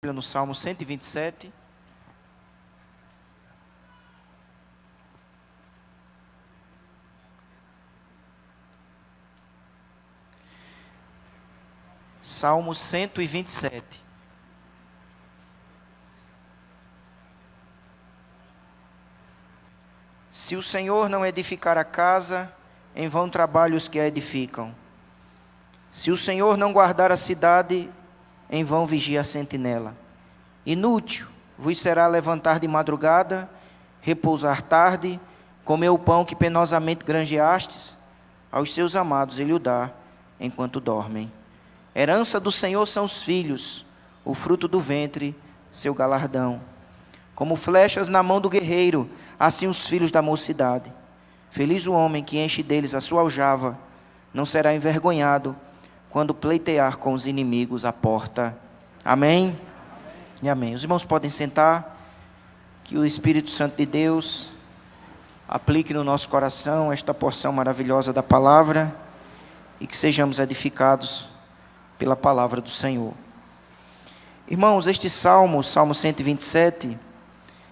No Salmo 127. Salmo 127. Se o Senhor não edificar a casa, em vão trabalham os que a edificam. Se o Senhor não guardar a cidade, em vão vigia a sentinela. Inútil vos será levantar de madrugada, repousar tarde, comer o pão que penosamente granjeastes. Aos seus amados ele o dá, enquanto dormem. Herança do Senhor são os filhos, o fruto do ventre, seu galardão. Como flechas na mão do guerreiro, assim os filhos da mocidade. Feliz o homem que enche deles a sua aljava, não será envergonhado quando pleitear com os inimigos à porta. Amém? E amém. Os irmãos podem sentar, que o Espírito Santo de Deus aplique no nosso coração esta porção maravilhosa da palavra e que sejamos edificados pela palavra do Senhor. Irmãos, este Salmo 127,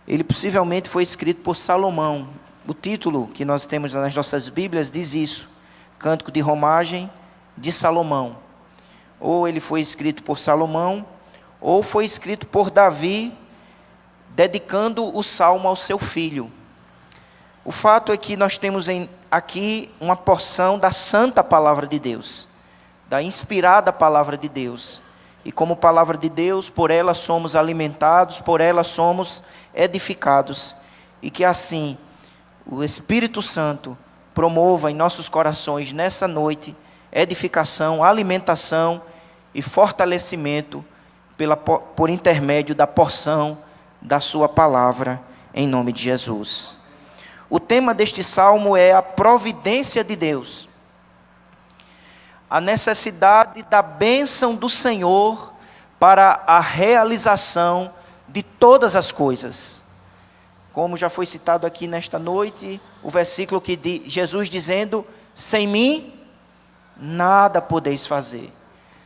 ele possivelmente foi escrito por Salomão. O título que nós temos nas nossas Bíblias diz isso: Cântico de Romagem de Salomão. Ou ele foi escrito por Salomão, ou foi escrito por Davi, dedicando o salmo ao seu filho. O fato é que nós temos aqui uma porção da santa palavra de Deus, da inspirada palavra de Deus. E como palavra de Deus, por ela somos alimentados, por ela somos edificados. E que assim o Espírito Santo promova em nossos corações nessa noite edificação, alimentação e fortalecimento por intermédio da porção da sua palavra, em nome de Jesus. O tema deste salmo é a providência de Deus, a necessidade da bênção do Senhor para a realização de todas as coisas. Como já foi citado aqui nesta noite, o versículo que Jesus dizendo: sem mim nada podeis fazer.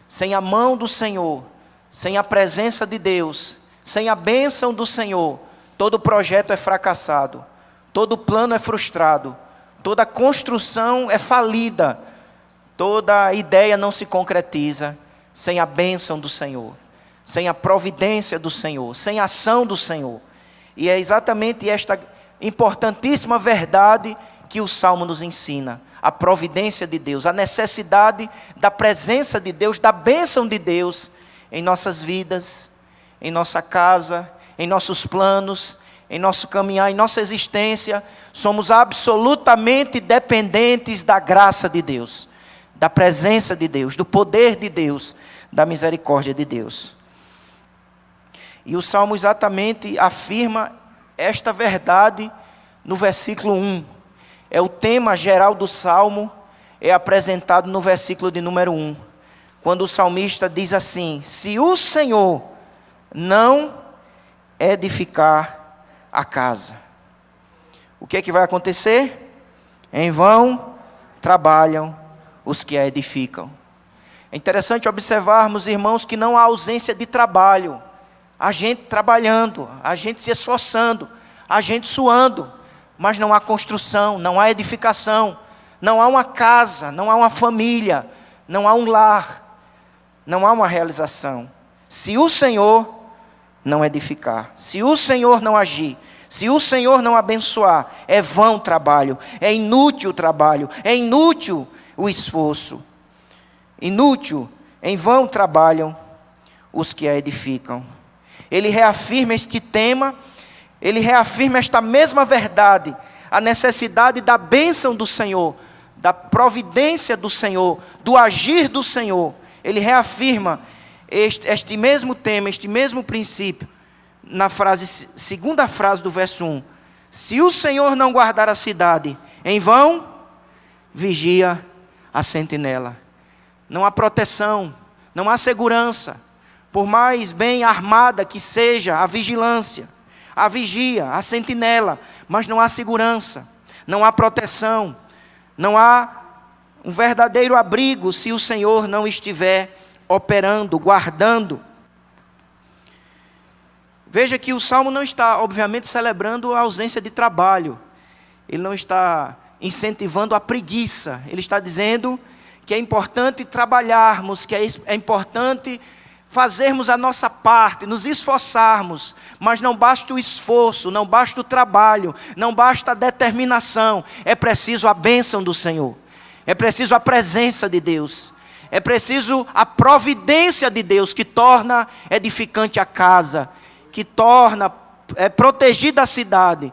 Sem a mão do Senhor, sem a presença de Deus, sem a bênção do Senhor, todo projeto é fracassado, todo plano é frustrado, toda construção é falida, toda ideia não se concretiza sem a bênção do Senhor, sem a providência do Senhor, sem a ação do Senhor. E é exatamente esta importantíssima verdade que o Salmo nos ensina: a providência de Deus, a necessidade da presença de Deus, da bênção de Deus em nossas vidas, em nossa casa, em nossos planos, em nosso caminhar, em nossa existência. Somos absolutamente dependentes da graça de Deus, da presença de Deus, do poder de Deus, da misericórdia de Deus. E o Salmo exatamente afirma esta verdade no versículo 1. É o tema geral do Salmo, é apresentado no versículo de número 1. Quando o salmista diz assim: se o Senhor não edificar a casa, o que é que vai acontecer? Em vão trabalham os que a edificam. É interessante observarmos, irmãos, que não há ausência de trabalho. A gente trabalhando, a gente se esforçando, a gente suando, mas não há construção, não há edificação, não há uma casa, não há uma família, não há um lar, não há uma realização. Se o Senhor não edificar, se o Senhor não agir, se o Senhor não abençoar, é vão o trabalho, é inútil o trabalho, é inútil o esforço. Inútil, em vão trabalham os que a edificam. Ele reafirma este tema, ele reafirma esta mesma verdade, a necessidade da bênção do Senhor, da providência do Senhor, do agir do Senhor. Ele reafirma este mesmo tema, este mesmo princípio, na segunda frase do verso 1. Se o Senhor não guardar a cidade, em vão vigia a sentinela. Não há proteção, não há segurança. Por mais bem armada que seja a vigilância, a vigia, a sentinela, mas não há segurança, não há proteção, não há um verdadeiro abrigo se o Senhor não estiver operando, guardando. Veja que o Salmo não está, obviamente, celebrando a ausência de trabalho. Ele não está incentivando a preguiça. Ele está dizendo que é importante trabalharmos, que é importante fazermos a nossa parte, nos esforçarmos. Mas não basta o esforço, não basta o trabalho, não basta a determinação. É preciso a bênção do Senhor. É preciso a presença de Deus. É preciso a providência de Deus que torna edificante a casa, que torna protegida a cidade,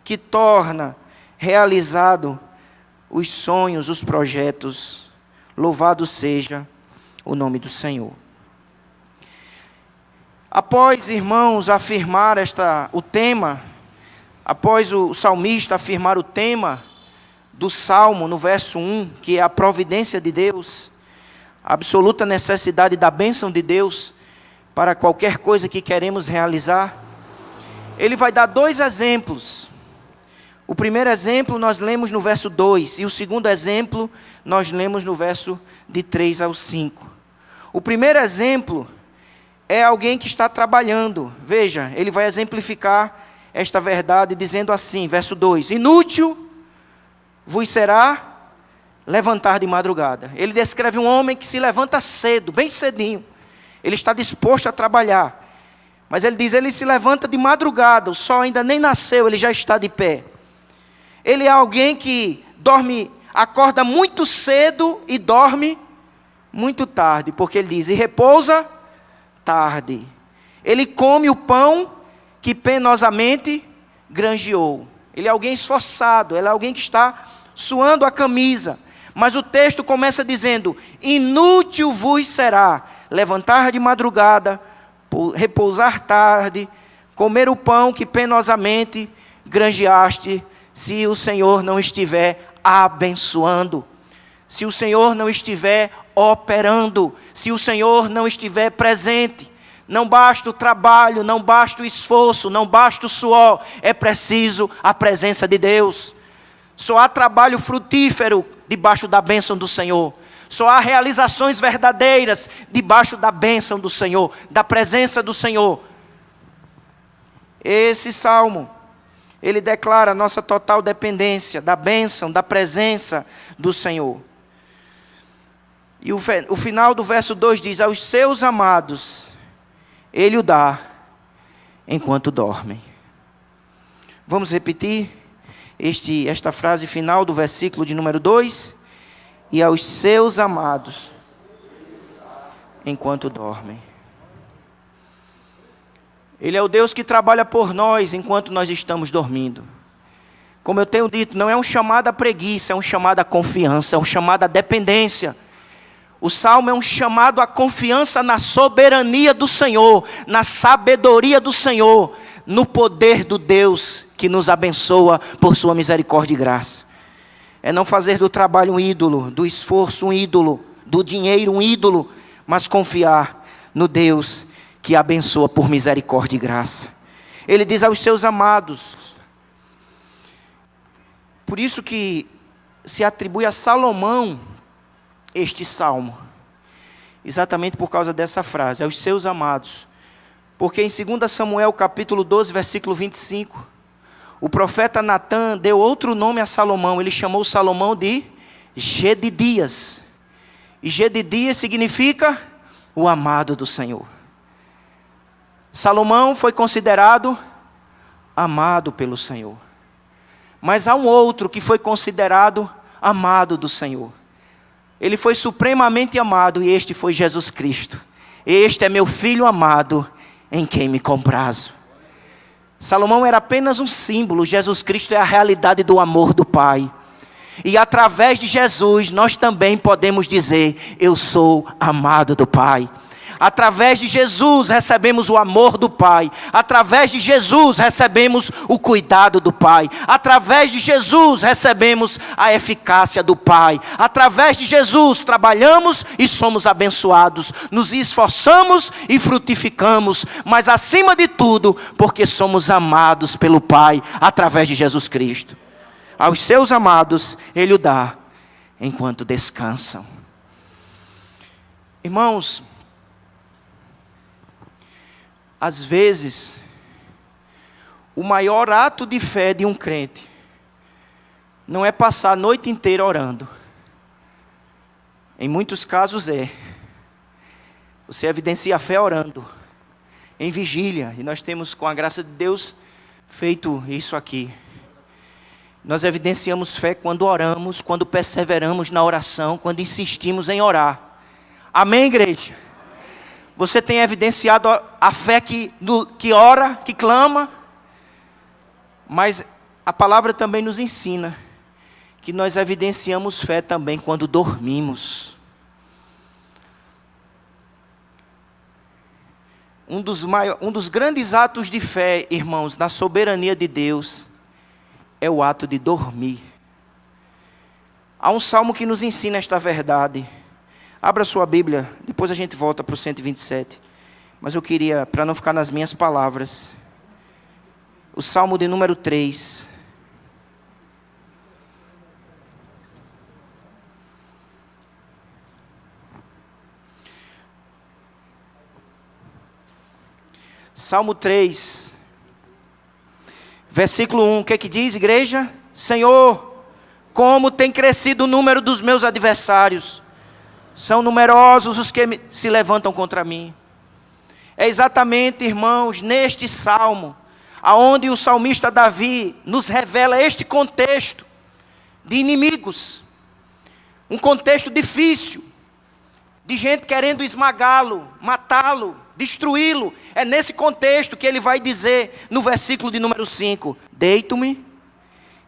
que torna realizado os sonhos, os projetos. Louvado seja o nome do Senhor. Após, irmãos, afirmar o tema, após o salmista afirmar o tema do Salmo, no verso 1, que é a providência de Deus, a absoluta necessidade da bênção de Deus para qualquer coisa que queremos realizar, ele vai dar 2 exemplos. O primeiro exemplo nós lemos no verso 2, e o segundo exemplo nós lemos no verso de 3 ao 5. O primeiro exemplo é alguém que está trabalhando. Veja, ele vai exemplificar esta verdade dizendo assim, verso 2: inútil vos será levantar de madrugada. Ele descreve um homem que se levanta cedo, bem cedinho. Ele está disposto a trabalhar. Mas ele diz, ele se levanta de madrugada, o sol ainda nem nasceu, ele já está de pé. Ele é alguém que acorda muito cedo e dorme muito tarde, porque ele diz, e repousa tarde. Ele come o pão que penosamente granjeou. Ele é alguém esforçado, ele é alguém que está suando a camisa. Mas o texto começa dizendo, inútil vos será levantar de madrugada, repousar tarde, comer o pão que penosamente granjeaste, se o Senhor não estiver abençoando, se o Senhor não estiver operando, se o Senhor não estiver presente. Não basta o trabalho, não basta o esforço, não basta o suor, é preciso a presença de Deus. Só há trabalho frutífero debaixo da bênção do Senhor. Só há realizações verdadeiras debaixo da bênção do Senhor, da presença do Senhor. Esse salmo, ele declara a nossa total dependência da bênção, da presença do Senhor. E o final do verso 2 diz, aos seus amados, Ele o dá enquanto dormem. Vamos repetir esta frase final do versículo de número 2. E aos seus amados, enquanto dormem. Ele é o Deus que trabalha por nós enquanto nós estamos dormindo. Como eu tenho dito, não é um chamado à preguiça, é um chamado à confiança, é um chamado à dependência. O Salmo é um chamado à confiança na soberania do Senhor, na sabedoria do Senhor, no poder do Deus que nos abençoa por sua misericórdia e graça. É não fazer do trabalho um ídolo, do esforço um ídolo, do dinheiro um ídolo, mas confiar no Deus que abençoa por misericórdia e graça. Ele diz aos seus amados. Por isso que se atribui a Salomão este salmo, exatamente por causa dessa frase, aos seus amados. Porque em 2 Samuel capítulo 12, versículo 25, o profeta Natã deu outro nome a Salomão. Ele chamou Salomão de Gedidias. E Gedidias significa o amado do Senhor. Salomão foi considerado amado pelo Senhor. Mas há um outro que foi considerado amado do Senhor. Ele foi supremamente amado e este foi Jesus Cristo. Este é meu filho amado, em quem me comprazo. Salomão era apenas um símbolo, Jesus Cristo é a realidade do amor do Pai. E através de Jesus nós também podemos dizer, eu sou amado do Pai. Através de Jesus recebemos o amor do Pai. Através de Jesus recebemos o cuidado do Pai. Através de Jesus recebemos a eficácia do Pai. Através de Jesus trabalhamos e somos abençoados. Nos esforçamos e frutificamos. Mas acima de tudo, porque somos amados pelo Pai através de Jesus Cristo. Aos seus amados Ele o dá enquanto descansam. Irmãos, às vezes, O maior ato de fé de um crente não é passar a noite inteira orando. Em muitos casos é. Você evidencia a fé orando, em vigília. E nós temos, com a graça de Deus, feito isso aqui. Nós evidenciamos fé quando oramos, quando perseveramos na oração, quando insistimos em orar. Amém, igreja? Você tem evidenciado a fé que ora, que clama? Mas a palavra também nos ensina que nós evidenciamos fé também quando dormimos. Um dos grandes atos de fé, irmãos, na soberania de Deus, é o ato de dormir. Há um salmo que nos ensina esta verdade. Abra sua Bíblia, depois a gente volta para o 127. Mas eu queria, para não ficar nas minhas palavras, o Salmo de número 3. Salmo 3, versículo 1, o que diz, igreja? Senhor, como tem crescido o número dos meus adversários, são numerosos os que se levantam contra mim. É exatamente, irmãos, neste salmo, aonde o salmista Davi nos revela este contexto de inimigos, um contexto difícil, de gente querendo esmagá-lo, matá-lo, destruí-lo. É nesse contexto que ele vai dizer no versículo de número 5: deito-me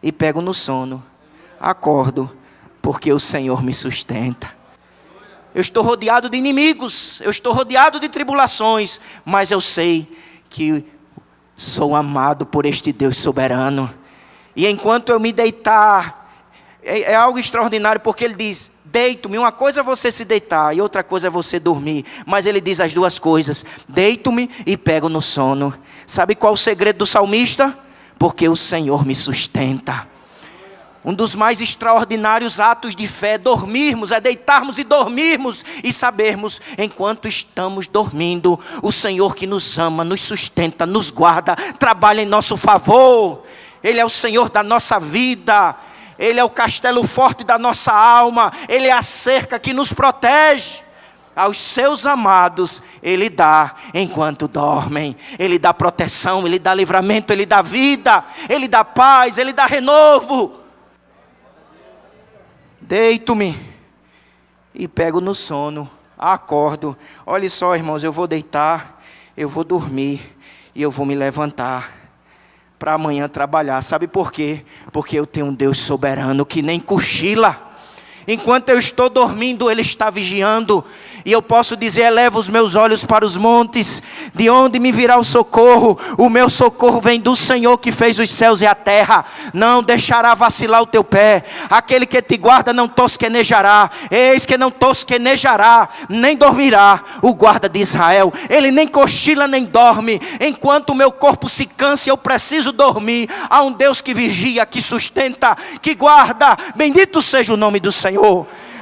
e pego no sono, acordo, porque o Senhor me sustenta. Eu estou rodeado de inimigos, eu estou rodeado de tribulações, mas eu sei que sou amado por este Deus soberano. E enquanto eu me deitar, é algo extraordinário, porque ele diz: deito-me. Uma coisa é você se deitar e outra coisa é você dormir. Mas ele diz as duas coisas: deito-me e pego no sono. Sabe qual é o segredo do salmista? Porque o Senhor me sustenta. Um dos mais extraordinários atos de fé é dormirmos, é deitarmos e dormirmos e sabermos, enquanto estamos dormindo, o Senhor que nos ama, nos sustenta, nos guarda, trabalha em nosso favor. Ele é o Senhor da nossa vida, Ele é o castelo forte da nossa alma, Ele é a cerca que nos protege. Aos seus amados Ele dá enquanto dormem. Ele dá proteção, Ele dá livramento, Ele dá vida, Ele dá paz, Ele dá renovo. Deito-me e pego no sono, acordo. Olha só, irmãos, eu vou deitar, eu vou dormir e eu vou me levantar para amanhã trabalhar. Sabe por quê? Porque eu tenho um Deus soberano que nem cochila. Enquanto eu estou dormindo, Ele está vigiando. E eu posso dizer: eleva os meus olhos para os montes, de onde me virá o socorro? O meu socorro vem do Senhor que fez os céus e a terra. Não deixará vacilar o teu pé. Aquele que te guarda não tosquenejará. Eis que não tosquenejará, nem dormirá o guarda de Israel. Ele nem cochila nem dorme. Enquanto o meu corpo se cansa, eu preciso dormir. Há um Deus que vigia, que sustenta, que guarda. Bendito seja o nome do Senhor.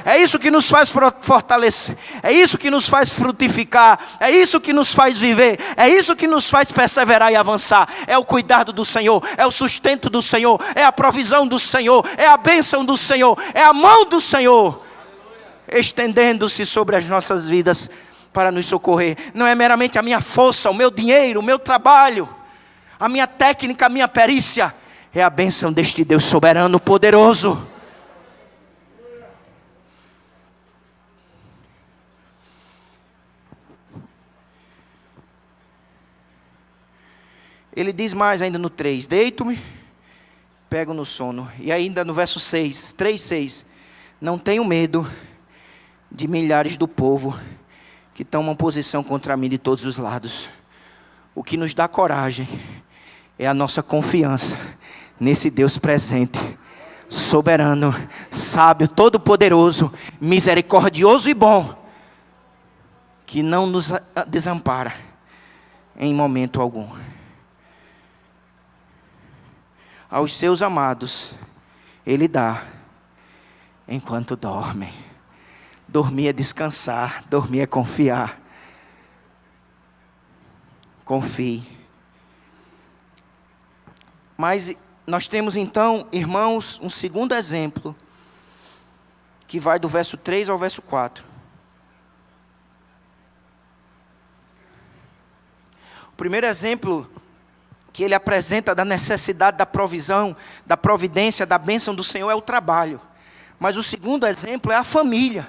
É isso que nos faz fortalecer, é isso que nos faz frutificar, é isso que nos faz viver, é isso que nos faz perseverar e avançar. É o cuidado do Senhor, é o sustento do Senhor, é a provisão do Senhor, é a bênção do Senhor, é a mão do Senhor estendendo-se sobre as nossas vidas para nos socorrer. Não é meramente a minha força, o meu dinheiro, o meu trabalho, a minha técnica, a minha perícia. É a bênção deste Deus soberano, poderoso. Ele diz mais ainda no 3: deito-me, pego no sono. E ainda no verso 6, 3:6: não tenho medo de milhares do povo que tomam posição contra mim de todos os lados. O que nos dá coragem é a nossa confiança nesse Deus presente, soberano, sábio, todo-poderoso, misericordioso e bom, que não nos desampara em momento algum. Aos seus amados Ele dá enquanto dormem. Dormir é descansar, dormir é confiar. Confie. Mas nós temos então, irmãos, um segundo exemplo, que vai do verso 3 ao verso 4. O primeiro exemplo que ele apresenta da necessidade da provisão, da providência, da bênção do Senhor é o trabalho. Mas o segundo exemplo é a família.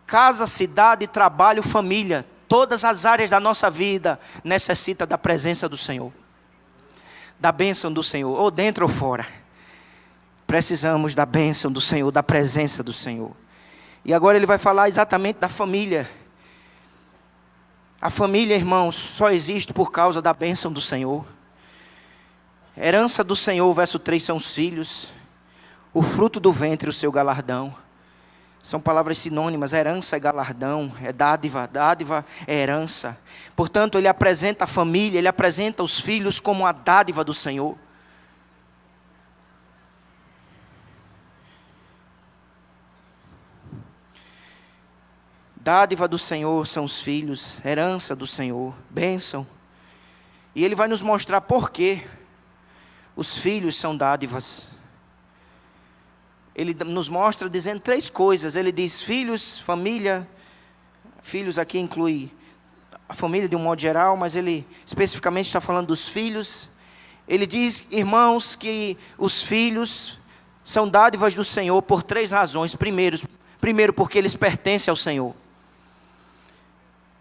Casa, cidade, trabalho, família. Todas as áreas da nossa vida necessitam da presença do Senhor. Da bênção do Senhor, ou dentro ou fora. Precisamos da bênção do Senhor, da presença do Senhor. E agora ele vai falar exatamente da família. A família, irmãos, só existe por causa da bênção do Senhor. Herança do Senhor, verso 3, são os filhos. O fruto do ventre, o seu galardão. São palavras sinônimas, herança é galardão, é dádiva, dádiva é herança. Portanto, ele apresenta a família, ele apresenta os filhos como a dádiva do Senhor. Dádiva do Senhor são os filhos, herança do Senhor, bênção. E ele vai nos mostrar por que os filhos são dádivas. Ele nos mostra dizendo 3 coisas. Ele diz filhos, família. Filhos aqui inclui a família de um modo geral, mas ele especificamente está falando dos filhos. Ele diz, irmãos, que os filhos são dádivas do Senhor por 3 razões. Primeiro, porque eles pertencem ao Senhor.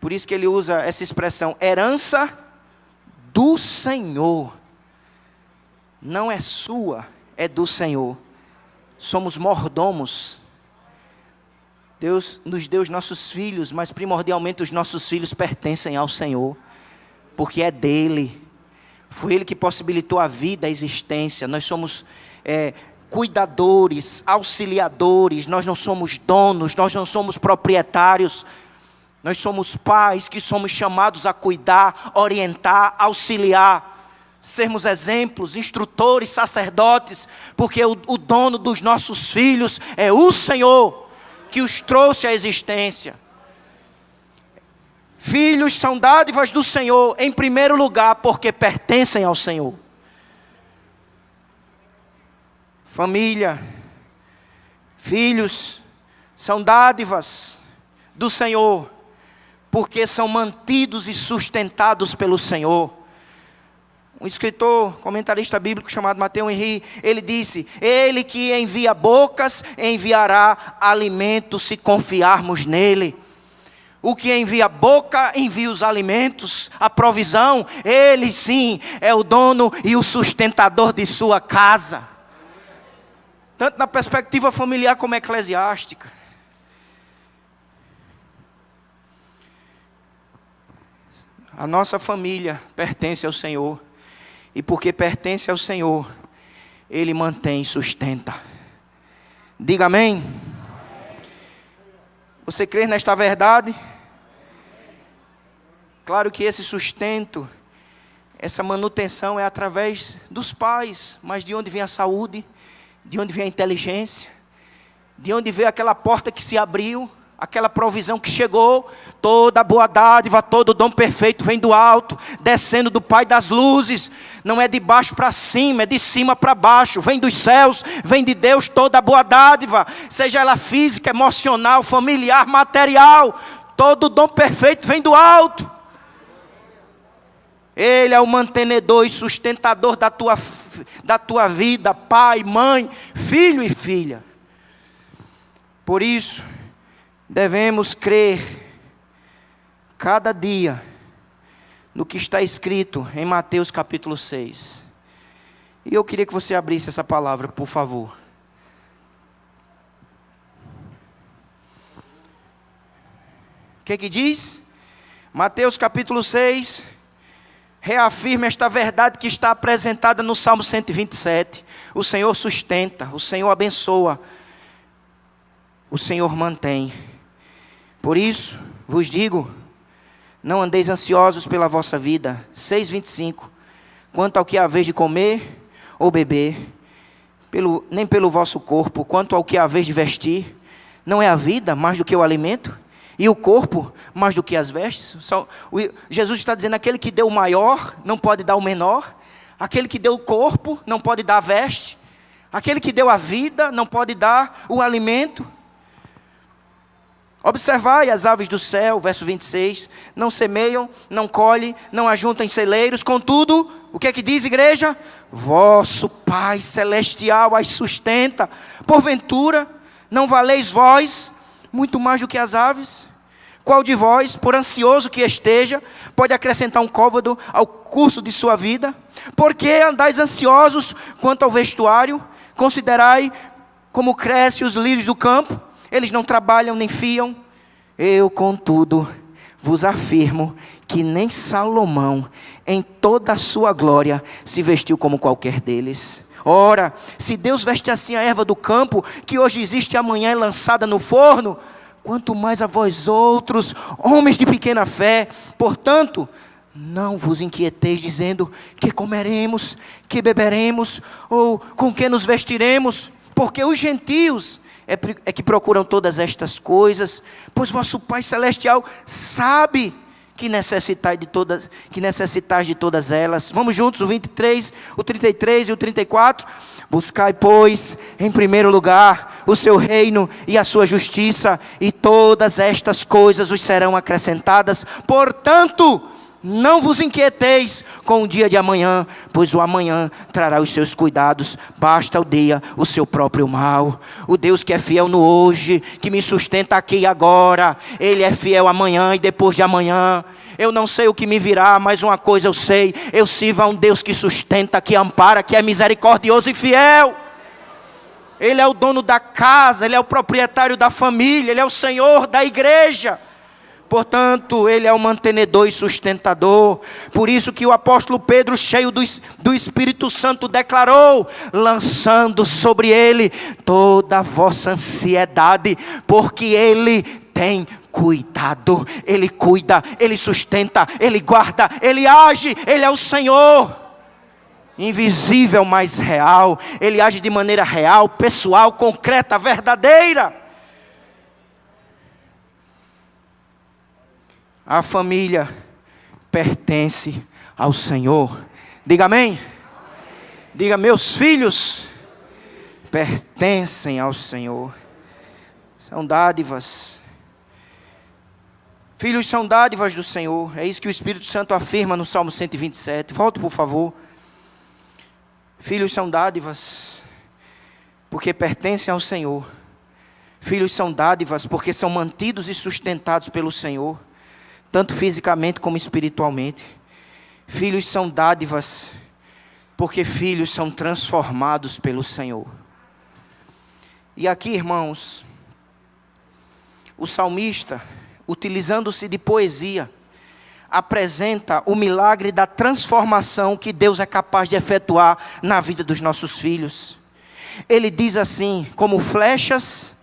Por isso que ele usa essa expressão, herança do Senhor. Não é sua, é do Senhor. Somos mordomos. Deus nos deu os nossos filhos, mas primordialmente os nossos filhos pertencem ao Senhor, porque é dele. Foi ele que possibilitou a vida, a existência. Nós somos cuidadores, auxiliadores. Nós não somos donos, nós não somos proprietários. Nós somos pais que somos chamados a cuidar, orientar, auxiliar. Sermos exemplos, instrutores, sacerdotes, porque o dono dos nossos filhos é o Senhor, que os trouxe à existência. Filhos são dádivas do Senhor, em primeiro lugar, porque pertencem ao Senhor. Família, filhos são dádivas do Senhor, porque são mantidos e sustentados pelo Senhor. Um escritor, comentarista bíblico chamado Mateus Henry, ele disse, ele que envia bocas, enviará alimento se confiarmos nele. O que envia a boca, envia os alimentos, a provisão, ele sim é o dono e o sustentador de sua casa. Tanto na perspectiva familiar como eclesiástica. A nossa família pertence ao Senhor. E porque pertence ao Senhor, Ele mantém e sustenta. Diga amém. Você crê nesta verdade? Claro que esse sustento, essa manutenção é através dos pais. Mas de onde vem a saúde? De onde vem a inteligência? De onde veio aquela porta que se abriu? Aquela provisão que chegou? Toda boa dádiva, todo dom perfeito vem do alto, descendo do Pai das luzes. Não é de baixo para cima, é de cima para baixo. Vem dos céus, vem de Deus toda boa dádiva. Seja ela física, emocional, familiar, material. Todo dom perfeito vem do alto. Ele é o mantenedor e sustentador da tua vida, pai, mãe, filho e filha. Por isso, devemos crer cada dia no que está escrito em Mateus capítulo 6. E eu queria que você abrisse essa palavra, por favor. O que diz? Mateus capítulo 6 reafirma esta verdade que está apresentada no Salmo 127. O Senhor sustenta, o Senhor abençoa, o Senhor mantém. Por isso, vos digo, não andeis ansiosos pela vossa vida. 6:25. Quanto ao que haveis de comer ou beber, nem pelo vosso corpo, quanto ao que haveis de vestir. Não é a vida mais do que o alimento? E o corpo mais do que as vestes? Jesus está dizendo, aquele que deu o maior, não pode dar o menor. Aquele que deu o corpo não pode dar a veste. Aquele que deu a vida não pode dar o alimento. Observai as aves do céu, verso 26, não semeiam, não colhem, não ajuntam em celeiros, contudo, o que é que diz, igreja? Vosso Pai Celestial as sustenta. Porventura, não valeis vós muito mais do que as aves? Qual de vós, por ansioso que esteja, pode acrescentar um côvado ao curso de sua vida? Por que andais ansiosos quanto ao vestuário? Considerai como crescem os lírios do campo. Eles não trabalham nem fiam. Eu, contudo, vos afirmo que nem Salomão, em toda a sua glória, se vestiu como qualquer deles. Ora, se Deus veste assim a erva do campo, que hoje existe e amanhã é lançada no forno, quanto mais a vós outros, homens de pequena fé. Portanto, não vos inquieteis dizendo: que comeremos, que beberemos, ou com que nos vestiremos, porque os gentios é que procuram todas estas coisas, pois vosso Pai Celestial sabe que necessitais de todas elas. Vamos juntos, o 23, o 33 e o 34. Buscai, pois, em primeiro lugar o seu reino e a sua justiça, e todas estas coisas vos serão acrescentadas. Portanto, não vos inquieteis com o dia de amanhã, pois o amanhã trará os seus cuidados. Basta o dia o seu próprio mal. O Deus que é fiel no hoje, que me sustenta aqui e agora, Ele é fiel amanhã e depois de amanhã. Eu não sei o que me virá, mas uma coisa eu sei: eu sirvo a um Deus que sustenta, que ampara, que é misericordioso e fiel. Ele é o dono da casa, Ele é o proprietário da família, Ele é o Senhor da igreja. Portanto, Ele é o mantenedor e sustentador. Por isso que o apóstolo Pedro, cheio do Espírito Santo, declarou: lançando sobre Ele toda a vossa ansiedade, porque Ele tem cuidado. Ele cuida, Ele sustenta, Ele guarda, Ele age. Ele é o Senhor invisível, mas real. Ele age de maneira real, pessoal, concreta, verdadeira. A família pertence ao Senhor. Diga amém. Amém. Diga: meus filhos pertencem ao Senhor. São dádivas. Filhos são dádivas do Senhor. É isso que o Espírito Santo afirma no Salmo 127. Volte, por favor. Filhos são dádivas porque pertencem ao Senhor. Filhos são dádivas porque são mantidos e sustentados pelo Senhor, tanto fisicamente como espiritualmente. Filhos são dádivas porque filhos são transformados pelo Senhor. E aqui, irmãos, o salmista, utilizando-se de poesia, apresenta o milagre da transformação que Deus é capaz de efetuar na vida dos nossos filhos. Ele diz assim: como flechas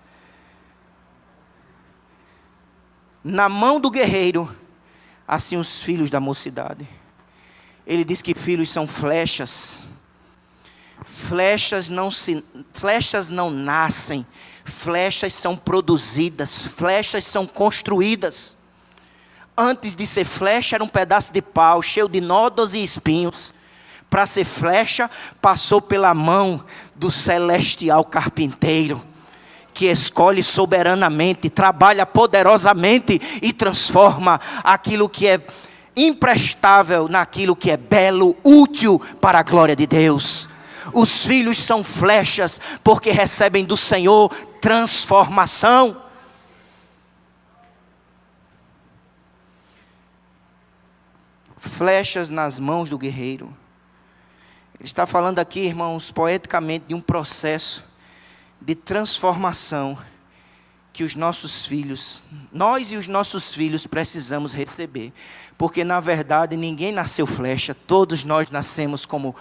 na mão do guerreiro, assim os filhos da mocidade. Ele diz que filhos são flechas. Flechas não nascem, flechas são produzidas, flechas são construídas. Antes de ser flecha, era um pedaço de pau, cheio de nódoas e espinhos. Para ser flecha, passou pela mão do celestial carpinteiro, que escolhe soberanamente, trabalha poderosamente e transforma aquilo que é imprestável naquilo que é belo, útil para a glória de Deus. Os filhos são flechas porque recebem do Senhor transformação. Flechas nas mãos do guerreiro. Ele está falando aqui, irmãos, poeticamente, de um processo de transformação que os nossos filhos, nós e os nossos filhos precisamos receber. Porque na verdade ninguém nasceu flecha, todos nós nascemos como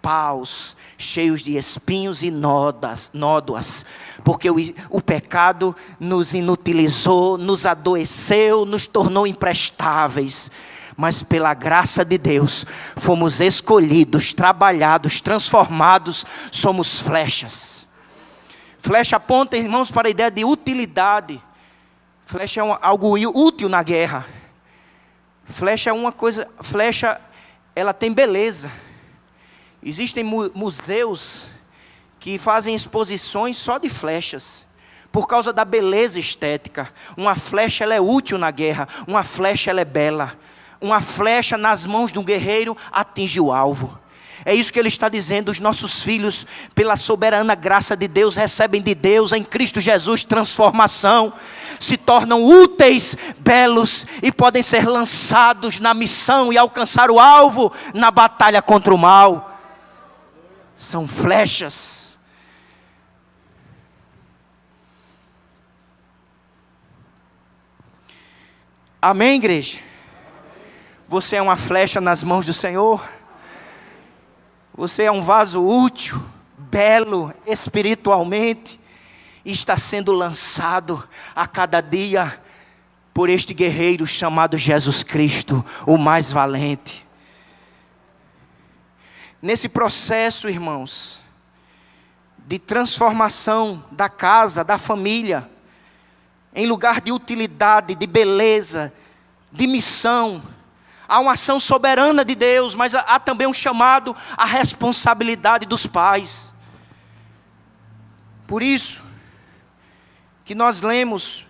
paus, cheios de espinhos e nódoas, porque o pecado nos inutilizou, nos adoeceu, nos tornou imprestáveis. Mas pela graça de Deus, fomos escolhidos, trabalhados, transformados, somos flechas. Flecha aponta, irmãos, para a ideia de utilidade. Flecha é algo útil na guerra. Flecha é uma coisa, flecha, ela tem beleza. Existem museus que fazem exposições só de flechas, por causa da beleza estética. Uma flecha ela é útil na guerra, uma flecha ela é bela. Uma flecha nas mãos de um guerreiro atinge o alvo. É isso que ele está dizendo. Os nossos filhos, pela soberana graça de Deus, recebem de Deus em Cristo Jesus transformação, se tornam úteis, belos e podem ser lançados na missão e alcançar o alvo na batalha contra o mal. São flechas. Amém, igreja? Você é uma flecha nas mãos do Senhor. Você é um vaso útil, belo, espiritualmente, e está sendo lançado a cada dia por este guerreiro chamado Jesus Cristo, o mais valente. Nesse processo, irmãos, de transformação da casa, da família, em lugar de utilidade, de beleza, de missão, há uma ação soberana de Deus, mas há também um chamado à responsabilidade dos pais. Por isso, que nós lemos,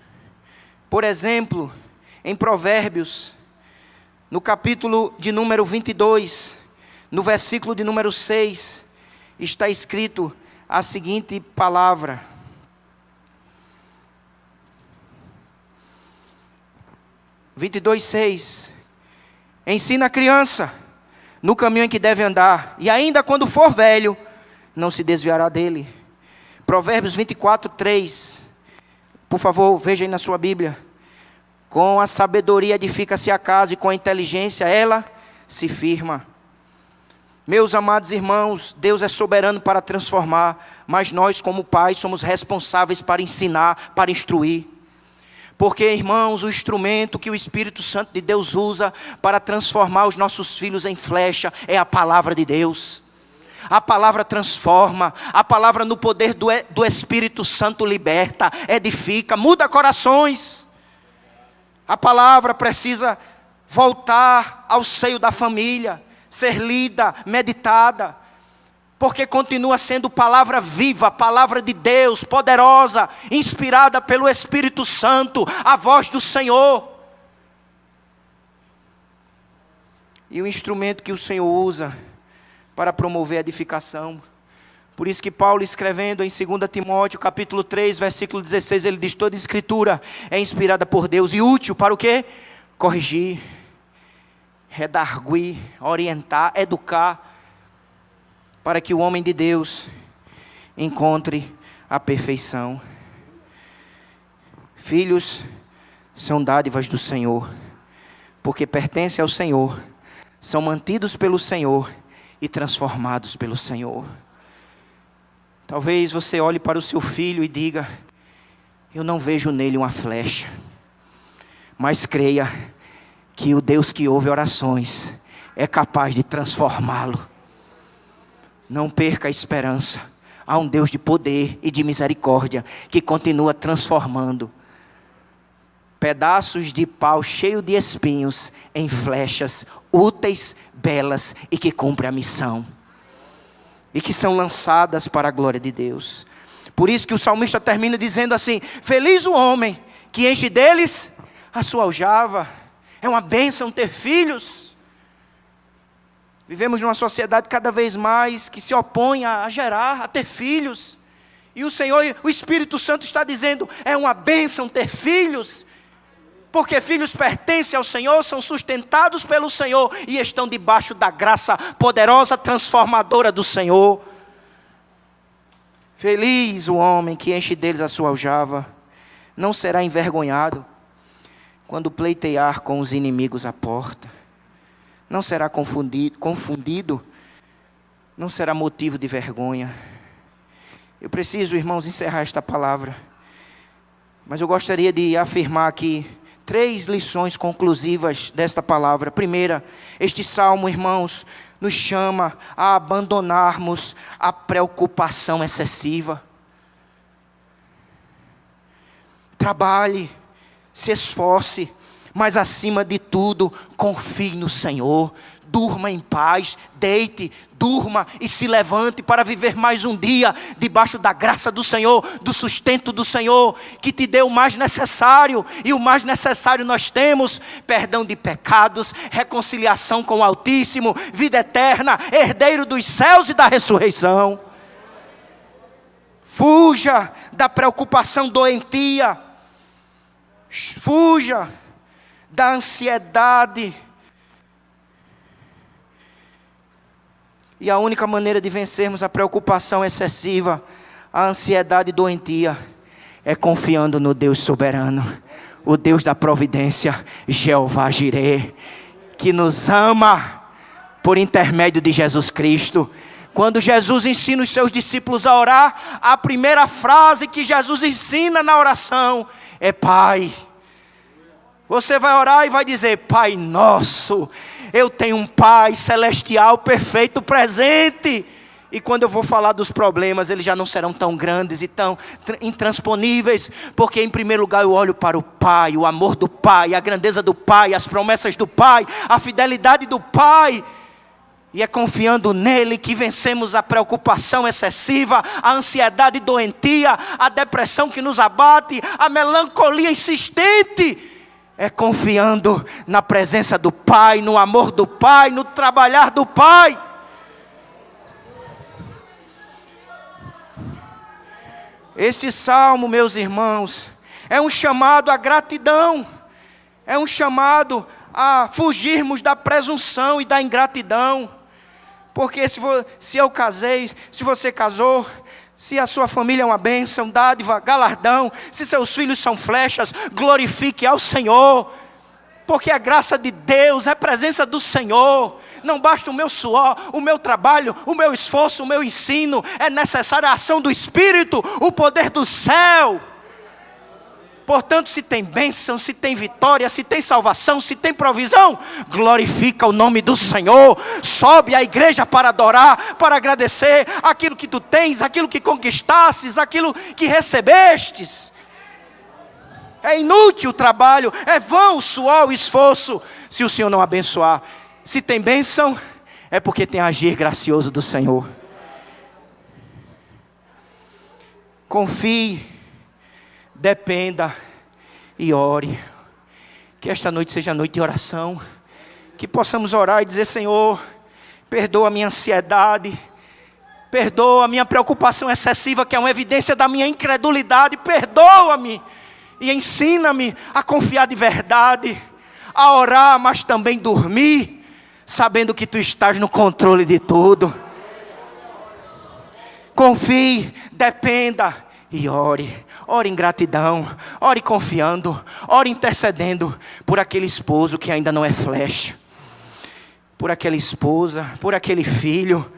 por exemplo, em Provérbios, no capítulo de número 22, no versículo de número 6, está escrito a seguinte palavra: 22:6. Ensina a criança no caminho em que deve andar, e ainda quando for velho, não se desviará dele. Provérbios 24:3. Por favor, veja aí na sua Bíblia. Com a sabedoria edifica-se a casa, e com a inteligência ela se firma. Meus amados irmãos, Deus é soberano para transformar, mas nós como pais somos responsáveis para ensinar, para instruir. Porque, irmãos, o instrumento que o Espírito Santo de Deus usa para transformar os nossos filhos em flecha é a palavra de Deus. A palavra transforma, a palavra no poder do Espírito Santo liberta, edifica, muda corações. A palavra precisa voltar ao seio da família, ser lida, meditada, porque continua sendo palavra viva, palavra de Deus, poderosa, inspirada pelo Espírito Santo, a voz do Senhor. E o instrumento que o Senhor usa para promover a edificação. Por isso que Paulo, escrevendo em 2 Timóteo, capítulo 3, versículo 16, ele diz: toda escritura é inspirada por Deus e útil para o quê? Corrigir, redarguir, orientar, educar, para que o homem de Deus encontre a perfeição. Filhos são dádivas do Senhor, porque pertencem ao Senhor, são mantidos pelo Senhor e transformados pelo Senhor. Talvez você olhe para o seu filho e diga: eu não vejo nele uma flecha, mas creia que o Deus que ouve orações é capaz de transformá-lo. Não perca a esperança. Há um Deus de poder e de misericórdia que continua transformando pedaços de pau cheio de espinhos em flechas úteis, belas e que cumprem a missão. E que são lançadas para a glória de Deus. Por isso que o salmista termina dizendo assim: feliz o homem que enche deles a sua aljava. É uma bênção ter filhos. Vivemos numa sociedade cada vez mais que se opõe a gerar, a ter filhos. E o Senhor, o Espírito Santo está dizendo: é uma bênção ter filhos. Porque filhos pertencem ao Senhor, são sustentados pelo Senhor e estão debaixo da graça poderosa, transformadora do Senhor. Feliz o homem que enche deles a sua aljava, não será envergonhado quando pleitear com os inimigos à porta. Não será confundido, não será motivo de vergonha. Eu preciso, irmãos, encerrar esta palavra, mas eu gostaria de afirmar aqui 3 lições conclusivas desta palavra. Primeira, este salmo, irmãos, nos chama a abandonarmos a preocupação excessiva. Trabalhe, se esforce, mas acima de tudo, confie no Senhor. durma em paz, deite, durma e se levante para viver mais um dia debaixo da graça do Senhor, do sustento do Senhor, que te deu o mais necessário, e o mais necessário nós temos: perdão de pecados, reconciliação com o Altíssimo, vida eterna, herdeiro dos céus e da ressurreição. Fuja da preocupação doentia, fuja da ansiedade. E a única maneira de vencermos a preocupação excessiva, a ansiedade doentia, é confiando no Deus soberano, o Deus da providência, Jeová Jireh, que nos ama por intermédio de Jesus Cristo. Quando Jesus ensina os seus discípulos a orar, a primeira frase que Jesus ensina na oração é: Pai. Você vai orar e vai dizer: Pai nosso, eu tenho um Pai celestial perfeito presente. E quando eu vou falar dos problemas, eles já não serão tão grandes e tão intransponíveis, porque em primeiro lugar eu olho para o Pai, o amor do Pai, a grandeza do Pai, as promessas do Pai, a fidelidade do Pai. E é confiando nele que vencemos a preocupação excessiva, a ansiedade doentia, a depressão que nos abate, a melancolia insistente. É confiando na presença do Pai, no amor do Pai, no trabalhar do Pai. Este salmo, meus irmãos, é um chamado à gratidão. É um chamado a fugirmos da presunção e da ingratidão. Porque se eu casei, se você casou, se a sua família é uma bênção, dádiva, galardão, se seus filhos são flechas, glorifique ao Senhor. Porque a graça de Deus é a presença do Senhor. Não basta o meu suor, o meu trabalho, o meu esforço, o meu ensino. É necessária a ação do Espírito, o poder do céu. Portanto, se tem bênção, se tem vitória, se tem salvação, se tem provisão, glorifica o nome do Senhor. Sobe à igreja para adorar, para agradecer aquilo que tu tens, aquilo que conquistastes, aquilo que recebestes. É inútil o trabalho, é vão o suor, o esforço, se o Senhor não abençoar. Se tem bênção, é porque tem agir gracioso do Senhor. Confie, dependa e ore. Que esta noite seja noite de oração. Que possamos orar e dizer: Senhor, perdoa a minha ansiedade, perdoa a minha preocupação excessiva, que é uma evidência da minha incredulidade. Perdoa-me e ensina-me a confiar de verdade, a orar, mas também dormir, sabendo que Tu estás no controle de tudo. Confie, dependa e ore. Ore em gratidão, ore confiando, ore intercedendo por aquele esposo que ainda não é flecha, por aquela esposa, por aquele filho.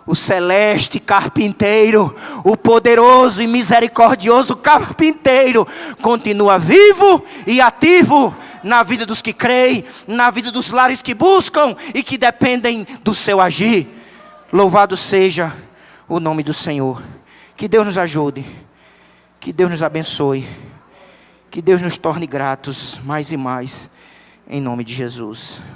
O celeste carpinteiro, o poderoso e misericordioso carpinteiro, continua vivo e ativo na vida dos que creem, na vida dos lares que buscam e que dependem do seu agir. Louvado seja o nome do Senhor. Que Deus nos ajude, que Deus nos abençoe, que Deus nos torne gratos mais e mais, em nome de Jesus.